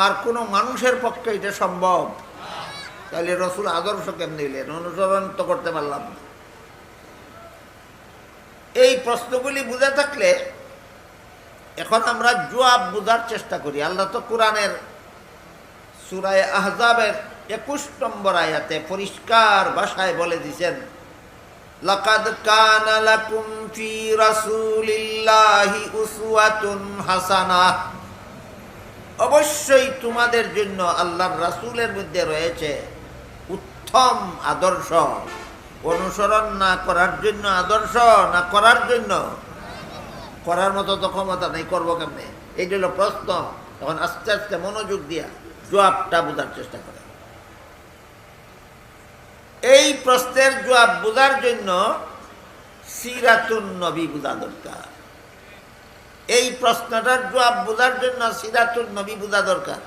আর কোনো মানুষের পক্ষে এটা সম্ভব? তাহলে রসুল আদর্শ কেমনি দিলেন? অনুসরণ তো করতে পারলাম না। এই প্রশ্নগুলি বুঝে থাকলে এখন আমরা জবাব বোঝার চেষ্টা করি। আল্লাহ তো কোরআনের সূরা আহজাবের 21 নম্বর আয়াতে পরিষ্কার ভাষায় বলে দিয়েছেন, লাকাদ কানা লাকুম ফি রাসূলিল্লাহি উসওয়াতুন হাসানাহ, অবশ্যই তোমাদের জন্য আল্লাহর রাসূলের মধ্যে রয়েছে উত্তম আদর্শ। অনুসরণ না করার জন্য আদর্শ, না করার জন্য? করার মতো তো ক্ষমতা নেই, করবো কেমনে? এইটা হলো প্রশ্ন। তখন আস্তে আস্তে মনোযোগ দিয়া জবাবটা বোঝার চেষ্টা করে। এই প্রশ্নের জবাব বোঝার জন্য সিরাতুন নবী বোঝা দরকার। এই প্রশ্নটার জবাব বোঝার জন্য সিরাতুন নবী বোঝা দরকার।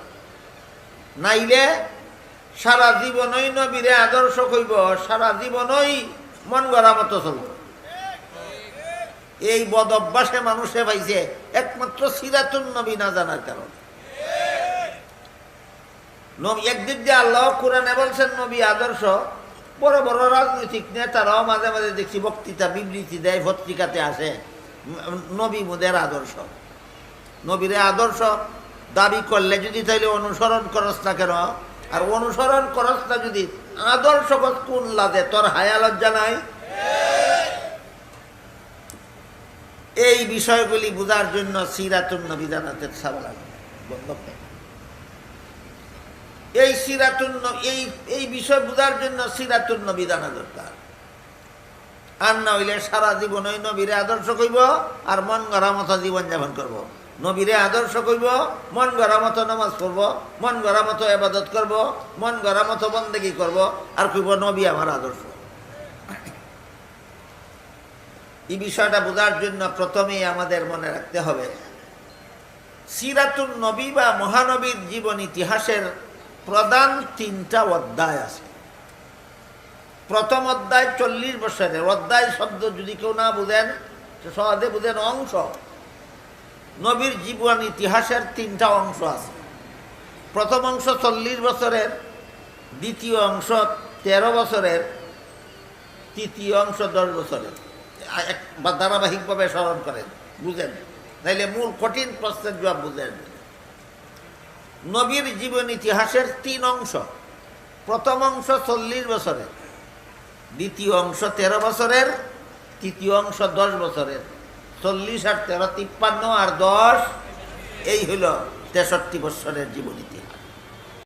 নাইলে সারা জীবনই নবীরে আদর্শ কইব, সারা জীবনই মন গড়া মতো চলব। এই বদ অভ্যাসে মানুষে পাইছে একমাত্র সিরাতুন নবী না জানার কারণে। একদিক দিয়ে আল্লাহ কোরআনে বলছেন নবী আদর্শ। বড় বড় রাজনৈতিক নেতারাও মাঝে মাঝে দেখছি বক্তৃতা বিবৃতি দেয়, পত্রিকাতে আসে নবী মোদের আদর্শ। নবীরে আদর্শ দাবি করলে যদি তাইলে অনুসরণ করস না কেন? আর অনুসরণ করস না যদি আদর্শ কোন লাগে? তোর হায়া লজ্জা নাই? এই বিষয়গুলি বোঝার জন্য সিরাতুন নবী জানাতে সাবাল বন্ধ। এই সিরাতুন এই বিষয় বোঝার জন্য সিরাতুন নবী জানা দরকার। আর না হইলে সারা জীবন ওই নবীরে আদর্শ কইব আর মন গড়া মতো জীবনযাপন করব। নবীরে আদর্শ কইব, মন গড়া মতো নামাজ পড়ব, মন গড়া মতো ইবাদত করব, মন গড়া মতো বন্দেগী করব, আর কইব নবী আমার আদর্শ। এই বিষয়টা বোঝার জন্য প্রথমেই আমাদের মনে রাখতে হবে সিরাতুন নবী বা মহানবীর জীবন ইতিহাসের প্রধান 3টা অধ্যায় আছে। প্রথম অধ্যায় 40 বছরের অধ্যায় শব্দ যদি কেউ না বুঝেন, সহজে বুঝেন অংশ। নবীর জীবন ইতিহাসের 3টা অংশ আছে। প্রথম অংশ 40 বছরের, দ্বিতীয় অংশ 13 বছরের, তৃতীয় অংশ 10 বছরের। ধারাবাহিকভাবে স্মরণ করেন, বুঝেন, নাইলে মূল কঠিন প্রশ্নের জবাব বুঝেন। নবীর জীবন ইতিহাসের 3 অংশ। প্রথম অংশ 40 বছরের, দ্বিতীয় অংশ 13 বছরের, তৃতীয় অংশ 10 বছরের। 40 আর 13 53, আর 10 এই হইল 63 বছরের জীবন ইতিহাস।